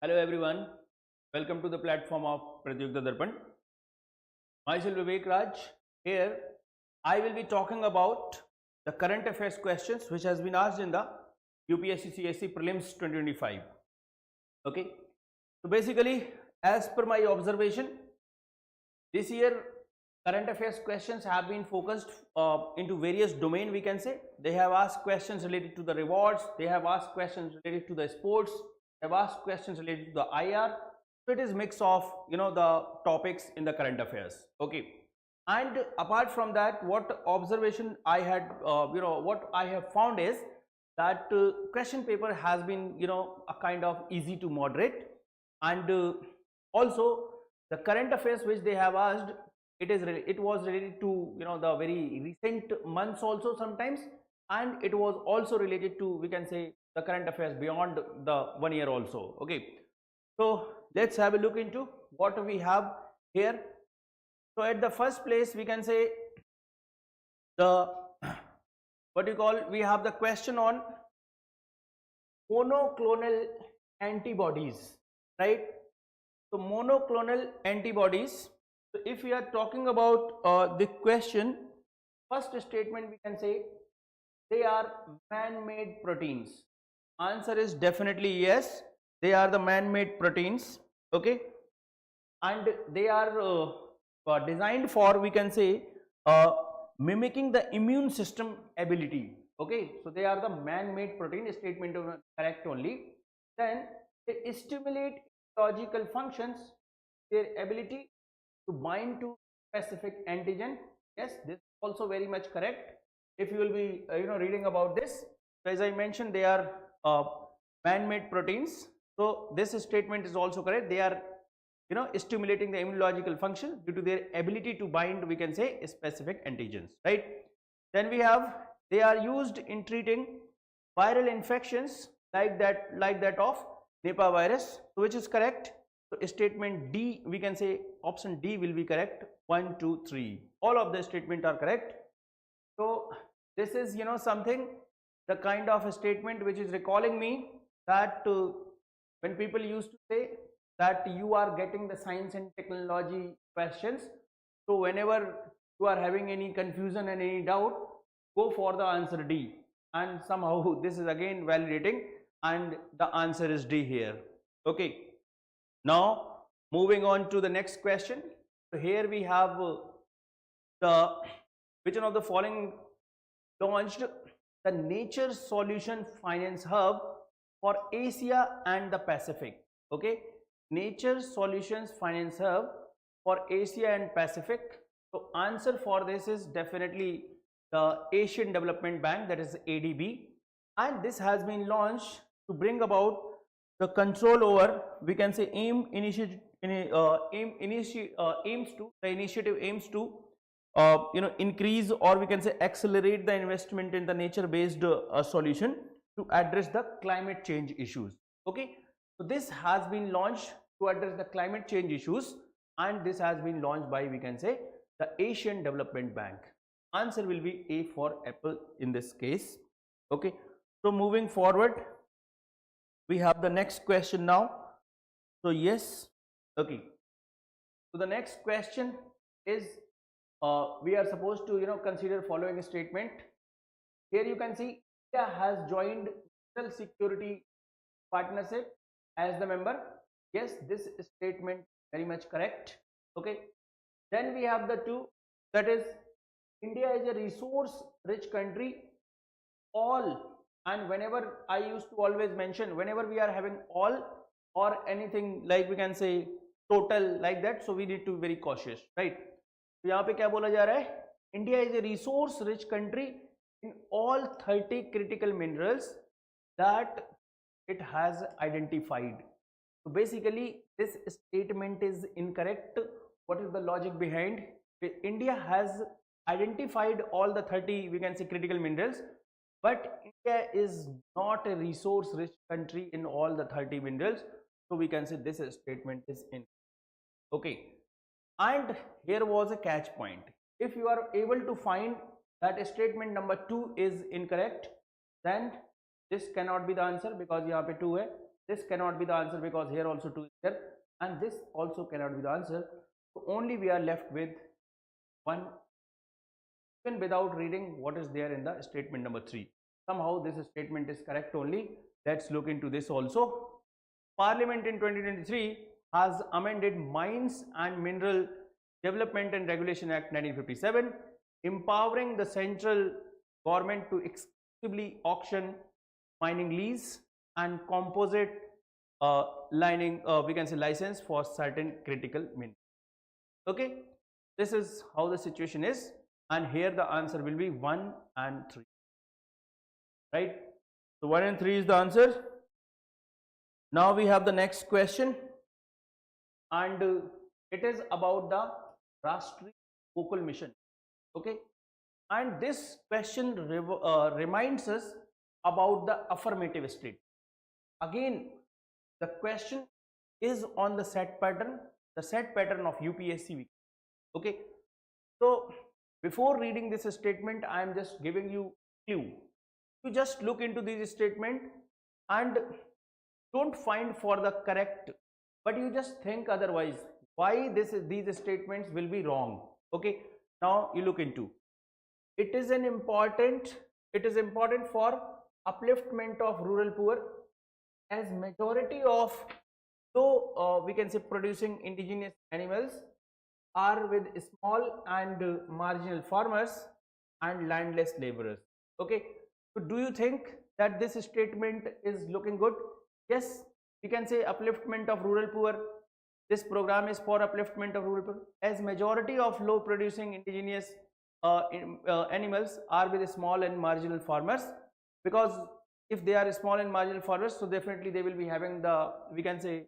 Hello everyone, welcome to the platform of Pratiyogita Darpan. Myself Vivek Raj. Here I will be talking about the current affairs questions which has been asked in the UPSC CSE Prelims 2025. Okay, so basically as per my observation, this year current affairs questions have been focused into various domain. We can say they have asked questions related to the rewards, they have asked questions related to the sports, they have asked questions related to the IR. So it is mix of the topics in the current affairs. Okay, and apart from that, what observation I had what I have found is that question paper has been a kind of easy to moderate, and also the current affairs which they have asked, it was related to the very recent months also sometimes, and it was also related to, we can say, the current affairs beyond the 1 year also. Okay, so let's have a look into what we have here. So at the first place we can say the we have the question on monoclonal antibodies, right? So monoclonal antibodies. So if we are talking about the question, first statement we can say they are man-made proteins. Answer is definitely yes, they are the man-made proteins. Okay, and they are designed for, we can say, mimicking the immune system ability. Okay, so they are the man-made protein, statement correct only. Then they stimulate logical functions, their ability to bind to specific antigen. Yes, this is also very much correct. If you will be reading about this, so as I mentioned, they are man-made proteins. So this statement is also correct. They are stimulating the immunological function due to their ability to bind, we can say, specific antigens, right? Then we have they are used in treating viral infections like that of Nipah virus, so which is correct. So statement D, we can say option D will be correct. 1, 2, 3, all of the statement are correct. So this is something, the kind of a statement which is recalling me that when people used to say that you are getting the science and technology questions, so whenever you are having any confusion and any doubt, go for the answer D, and somehow this is again validating, and the answer is D here. Okay, now moving on to the next question. So here we have the which one of the following launched the Nature Solution Finance Hub for Asia and the Pacific. Okay, Nature Solutions Finance Hub for Asia and Pacific. So answer for this is definitely the Asian Development Bank, that is ADB, and this has been launched to bring about the control over, we can say, initiative aims to increase, or we can say accelerate the investment in the nature based solution to address the climate change issues. Okay, so this has been launched to address the climate change issues, and this has been launched by, we can say, the Asian Development Bank. Answer will be A for apple in this case. Okay, so moving forward, we have the next question now. So yes, okay, so the next question is we are supposed to consider following statement. Here you can see India has joined National Security Partnership as the member. Yes, this statement very much correct. Okay, then we have the two, that is India is a resource rich country. All, and whenever I used to always mention, whenever we are having all or anything like, we can say, total like that, so we need to be very cautious, right? तो यहाँ पे क्या बोला जा रहा है, India is a resource rich country in all 30 critical minerals that it has identified. So basically this statement is incorrect. What is the logic behind? India has identified all the 30, we can say, critical minerals, but India is not a resource rich country in all the 30 minerals, so we can say this statement is incorrect. Okay, and here was a catch point. If you are able to find that statement number 2 is incorrect, then this cannot be the answer, because यहाँ पे 2 है. this cannot be the answer because here also 2 is there, and this also cannot be the answer. So only we are left with 1, even without reading what is there in the statement number 3. Somehow this statement is correct only. Let's look into this also. Parliament in 2023 has amended Mines and Mineral Development and Regulation Act 1957, empowering the central government to exclusively auction mining lease and composite we can say license for certain critical minerals. Okay, this is how the situation is, and here the answer will be 1 and 3, right? So 1 and 3 is the answer. Now we have the next question, and it is about the Rashtriya Gokul Mission. Okay, and this question reminds us about the affirmative state. Again, the question is on the set pattern of UPSC. Okay, so before reading this statement, I am just giving you clue. You just look into this statement and don't find for the correct, but you just think otherwise why these statements will be wrong. Okay, now you look into it. Is important for upliftment of rural poor, as majority of we can say producing indigenous animals are with small and marginal farmers and landless laborers. Okay, so do you think that this statement is looking good? Yes, we can say upliftment of rural poor. This program is for upliftment of rural poor, as majority of low producing indigenous animals are with small and marginal farmers, because if they are small and marginal farmers, so definitely they will be having the, we can say,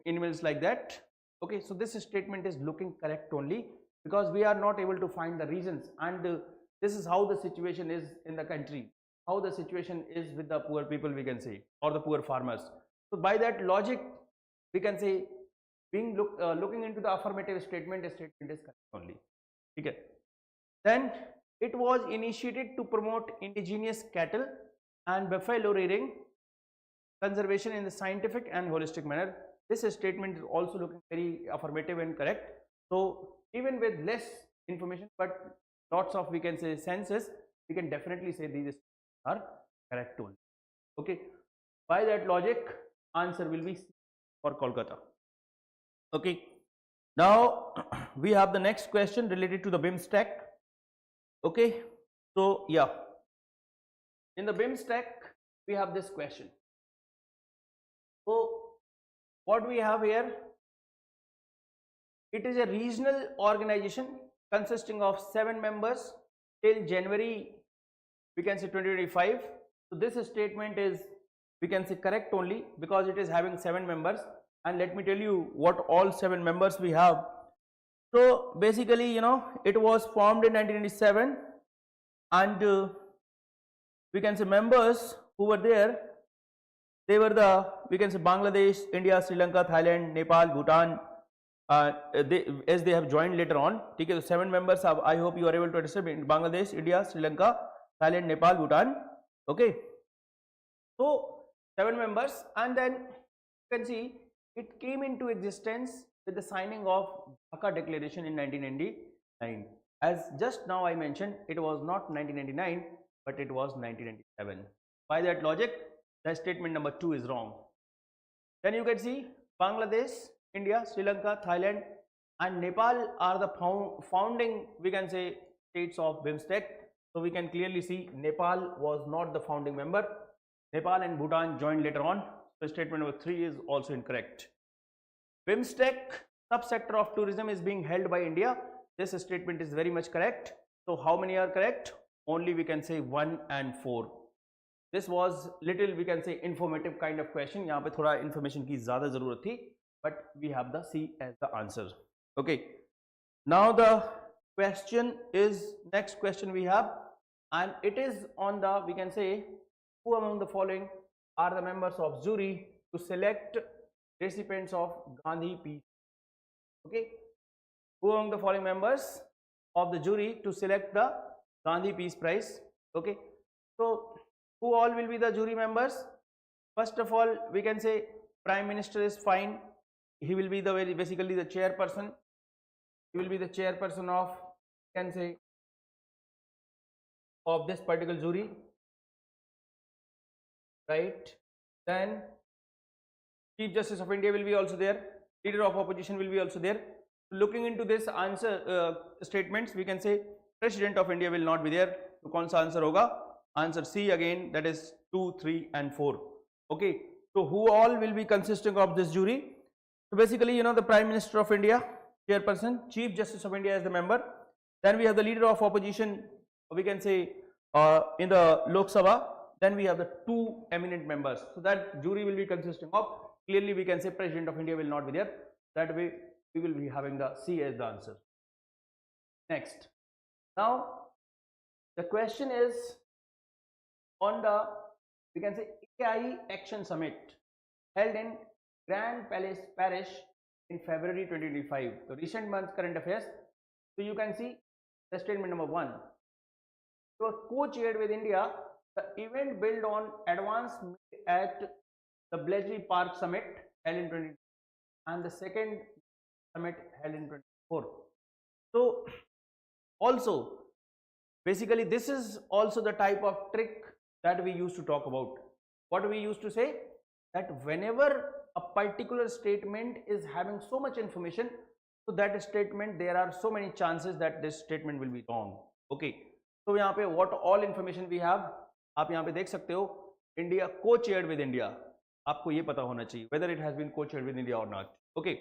animals like that. Okay, so this statement is looking correct only because we are not able to find the reasons, and this is how the situation is in the country, how the situation is with the poor people, we can say, or the poor farmers. So by that logic, we can say looking into the affirmative statement is correct only. Okay. Then it was initiated to promote indigenous cattle and buffalo rearing conservation in the scientific and holistic manner. This statement is also looking very affirmative and correct. So even with less information but lots of, we can say, senses, we can definitely say these are correct only. Okay, by that logic, answer will be C for Kolkata. Okay, now we have the next question related to the BIMSTEC. Okay, so yeah, in the BIMSTEC we have this question. So what we have here, it is a regional organization consisting of 7 members till January, we can say, 2025. So this statement is, we can say, correct only because it is having 7 members, and let me tell you what all 7 members we have. So basically, you know, it was formed in 1997, and we can say members who were there, they were the, we can say, Bangladesh, India, Sri Lanka, Thailand, Nepal, Bhutan, as they have joined later on. Okay, so 7 members have, I hope you are able to understand, in Bangladesh, India, Sri Lanka, Thailand, Nepal, Bhutan. Okay, so 7 members, and then you can see it came into existence with the signing of Dhaka Declaration in 1999. As just now I mentioned, it was not 1999 but it was 1997. By that logic, the statement number 2 is wrong. Then you can see Bangladesh, India, Sri Lanka, Thailand and Nepal are the founding, we can say, states of BIMSTEC. So we can clearly see Nepal was not the founding member. Nepal and Bhutan joined later on. So statement number 3 is also incorrect. BIMSTEC subsector of tourism is being held by India. This statement is very much correct. So how many are correct? Only, we can say, 1 and 4. This was little, we can say, informative kind of question. यहाँ पे थोड़ा information की ज़्यादा ज़रूरत थी, but we have the C as the answer. Okay. Now the question is, next question we have, and it is on the, we can say, who among the following are the members of jury to select recipients of Gandhi Peace? Okay, who among the following members of the jury to select the Gandhi Peace Prize? Okay, so who all will be the jury members? First of all, we can say Prime Minister is fine. He will be the basically the chairperson. He will be the chairperson of, can say, of this particular jury, right? Then Chief Justice of India will be also there. Leader of opposition will be also there. Looking into this answer statements, we can say President of India will not be there. So कौन सा answer होगा? Answer C again, that is 2, 3 and 4. Okay, so who all will be consisting of this jury? So basically, the Prime Minister of India, chairperson, Chief Justice of India as the member. Then we have the leader of opposition, we can say in the Lok Sabha. Then we have the 2 eminent members. So that jury will be consisting of, clearly we can say President of India will not be there. That way we will be having the C as the answer. Next. Now the question is on the, we can say, AI Action Summit held in Grand Palace, Paris in February 2025. So recent months current affairs. So you can see the statement number 1. It was co-chaired with India. The event built on advance at the Bletchley Park Summit held in 2020 and the second summit held in 2024. So also basically this is also the type of trick that we used to talk about. What we used to say, that whenever a particular statement is having so much information, so that statement there are so many chances that this statement will be wrong. Okay, so यहाँ पे what all information we have, आप यहाँ पे देख सकते हो, India co-chaired with India. आपको ये पता होना चाहिए whether it has been co-chaired with India or not. Okay,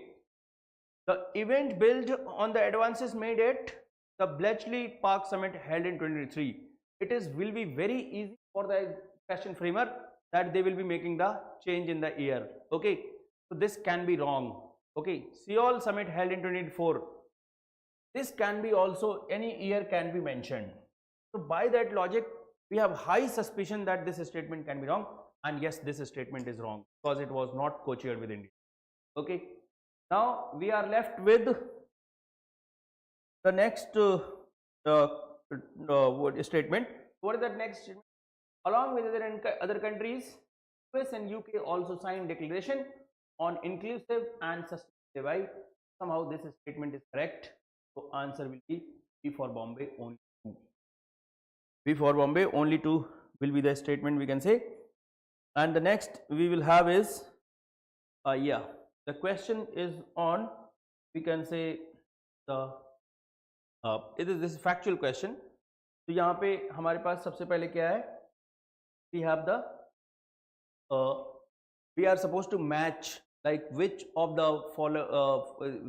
the event built on the advances made at the Bletchley Park Summit held in 2023. It will be very easy for the question framer that they will be making the change in the year. Okay, so this can be wrong. Okay, Seoul Summit held in 2024. This can be also, any year can be mentioned. So by that logic, we have high suspicion that this statement can be wrong, and yes, this statement is wrong because it was not co-chaired with India. Okay, now we are left with the next statement. What is that next statement? Along with other countries, US and UK also signed declaration on inclusive and sustainable divide. Somehow this statement is correct. So answer will be B for Bombay, only 2. B for Bombay, only 2 will be the statement we can say. And the next we will have is, the question is on, we can say the this is factual question. तो यहाँ पे हमारे पास सबसे पहले क्या है? We have the we are supposed to match, like which of the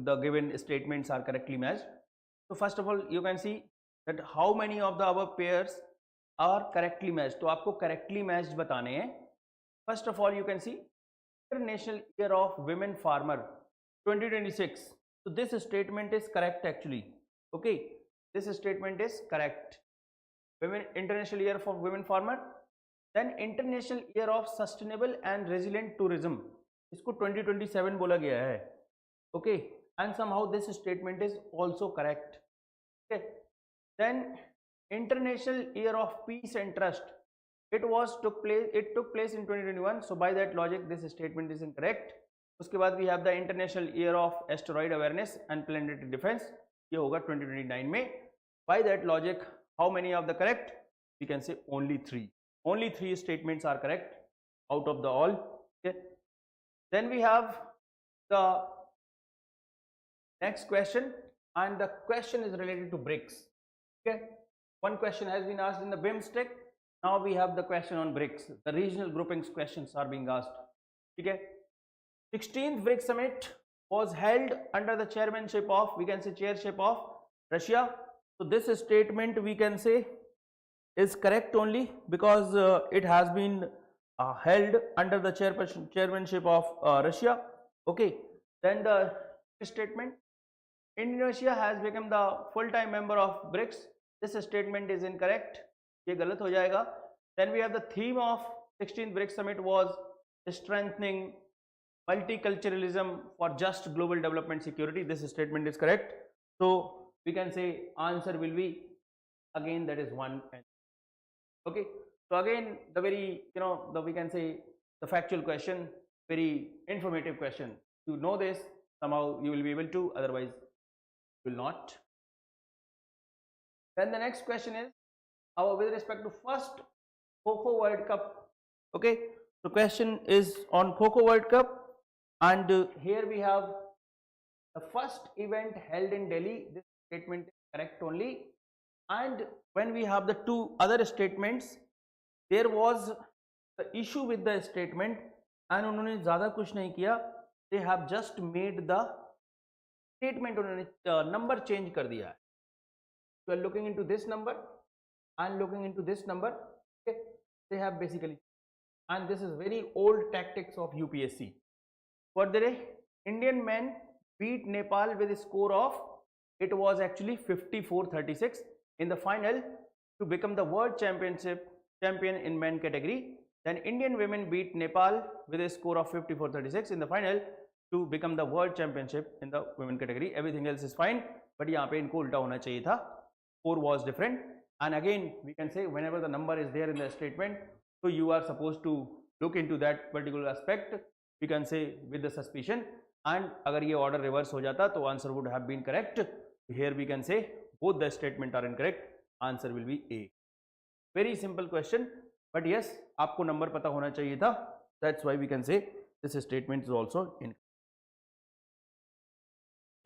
the given statements are correctly matched. So first of all, you can see that how many of the our pairs are correctly matched. तो आपको correctly matched बताने हैं. First of all, you can see International Year of Women Farmer 2026. So this statement is correct actually. Okay, this statement is correct. International Year for Women Farmer. Then International Year of Sustainable and Resilient Tourism. इसको 2027 बोला गया है. Okay, and somehow this statement is also correct. Okay, then International Year of Peace and Trust. It took place in 2021. So by that logic, this statement is incorrect. उसके बाद we have the International Year of Asteroid Awareness and Planetary Defense. ये होगा 2029 में. By that logic, how many of the correct? We can say only 3. Only 3 statements are correct out of the all. Okay. Then we have the next question, and the question is related to BRICS. Okay, one question has been asked in the BIMSTEC. Now we have the question on BRICS. The regional groupings questions are being asked. Okay, 16th BRICS summit was held under the chairmanship of, we can say chairship of Russia. So this statement we can say is correct only because it has been held under the chairmanship of Russia. Okay, then the statement, Indonesia has become the full-time member of BRICS. This statement is incorrect. ये गलत हो जाएगा. Then we have the theme of 16th BRICS summit was strengthening multiculturalism for just global development security. This statement is correct. So we can say answer will be again, that is 1 and okay. So again, the very we can say the factual question, very informative question. You know this, somehow you will be able to, otherwise you will not. Then the next question is with respect to first Kho World Cup. Okay, so question is on Kho World Cup, and here we have the first event held in Delhi. This statement is correct only. And when we have the two other statements, there was the issue with the statement, and उन्होंने ज़्यादा कुछ नहीं किया. They have just made the statement, उन्होंने number change कर दिया है. You are looking into this number and looking into this number. Okay, they have basically, and this is very old tactics of UPSC. What did Indian men beat Nepal with a score of, it was actually 54-36 in the final to become the world champion in men category. Then Indian women beat Nepal with a score of 54-36 in the final to become the world championship in the women category. Everything else is fine, but यहाँ पे इनको उल्टा होना चाहिए था. Score was different, and again we can say whenever the number is there in the statement, so you are supposed to look into that particular aspect. We can say with the suspicion, and अगर ये order reverse हो जाता तो answer would have been correct. Here we can say both the statement are incorrect. Answer will be A. Very simple question, but yes, आपको number पता होना चाहिए था. That's why we can say this statement is also incorrect.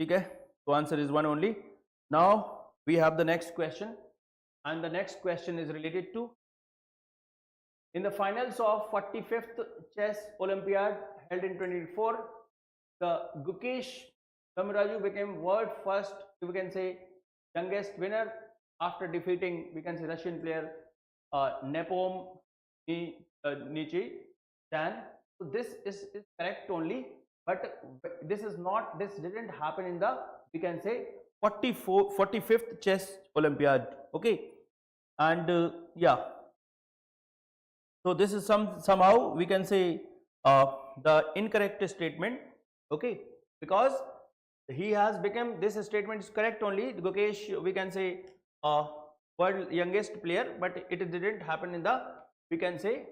ठीक है, so answer is one only. Now we have the next question, and the next question is related to, in the finals of 45th Chess Olympiad held in 2024, the Gukesh Kamraju became world first, we can say youngest winner after defeating, we can say, Russian player Nepom Nichi Dan. So this is correct only, but this is not, this didn't happen in the, we can say, 45th Chess Olympiad. Okay, and yeah, so this is somehow we can say the incorrect statement. Okay, because he has become, this statement is correct only, Gukesh, we can say world youngest player, but it didn't happen in the, we can say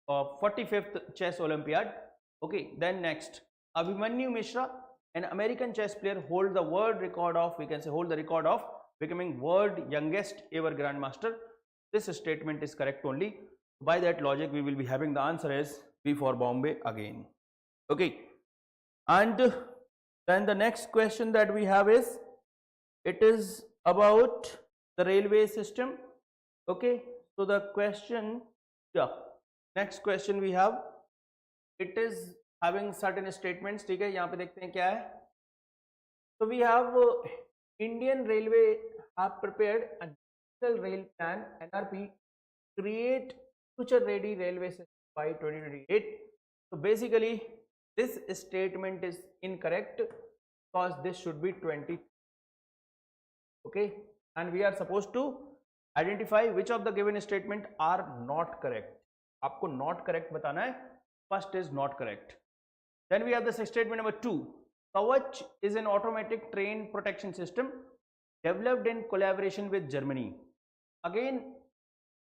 45th Chess Olympiad. Okay, then next, Abhimanyu Mishra, an American chess player, hold the world record of, we can say hold the record of becoming world youngest ever grandmaster. This statement is correct only. By that logic, we will be having the answer as B for Bombay again. Okay, and then the next question that we have is, it is about the railway system. Okay, so the question, yeah, next question we have, it is having certain statements. ठीक है, यहाँ पे देखते हैं क्या है. So we have Indian Railway have prepared a digital rail plan (NRP) create future ready railway system by 2028. So basically this statement is incorrect because this should be 20. Okay, and we are supposed to identify which of the given statement are not correct. आपको not correct बताना है. First is not correct. Then we have the statement number 2. Kavach is an automatic train protection system developed in collaboration with Germany. Again,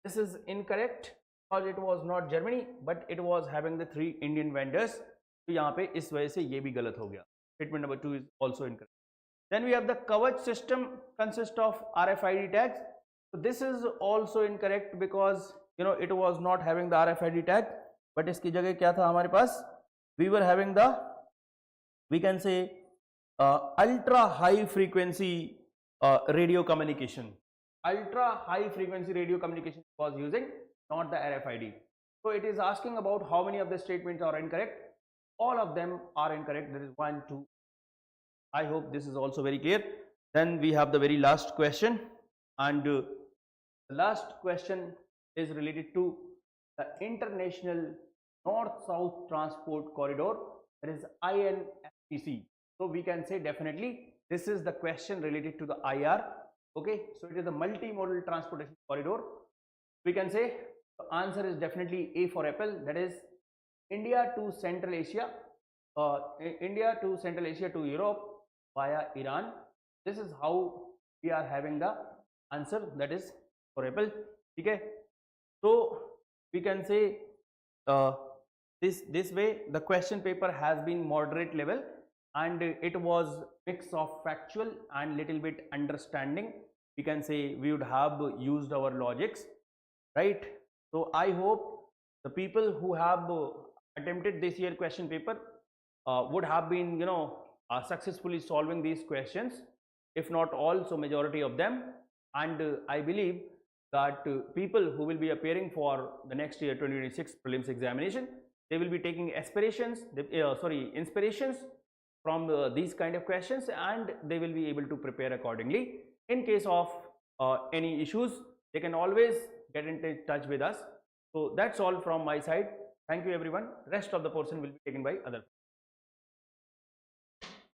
this is incorrect because it was not Germany, but it was having the 3 Indian vendors. तो यहाँ पे इस वजह से ये भी गलत हो गया. Statement number 2 is also incorrect. Then we have the Kavach system consists of RFID tags. So this is also incorrect because it was not having the RFID tag, but इसकी जगह क्या था हमारे पास? We were having the, we can say ultra high frequency radio communication. Ultra high frequency radio communication was using, not the RFID. So it is asking about how many of the statements are incorrect. All of them are incorrect. There is 1, 2. I hope this is also very clear. Then we have the very last question, and the last question is related to the international north-south transport corridor, that is INSTC. So we can say definitely this is the question related to the IR. Okay, so it is a multimodal transportation corridor. We can say the answer is definitely A for apple, that is India to Central Asia, India to Central Asia to Europe via Iran. This is how we are having the answer, that is for apple. Okay, so we can say This way the question paper has been moderate level, and it was mix of factual and little bit understanding. We can say we would have used our logics, right? So I hope the people who have attempted this year question paper would have been successfully solving these questions, if not all, so majority of them. And I believe that people who will be appearing for the next year 2026 prelims examination, they will be taking inspirations from these kind of questions, and they will be able to prepare accordingly. In case of any issues, they can always get in touch with us. So that's all from my side. Thank you everyone. Rest of the portion will be taken by other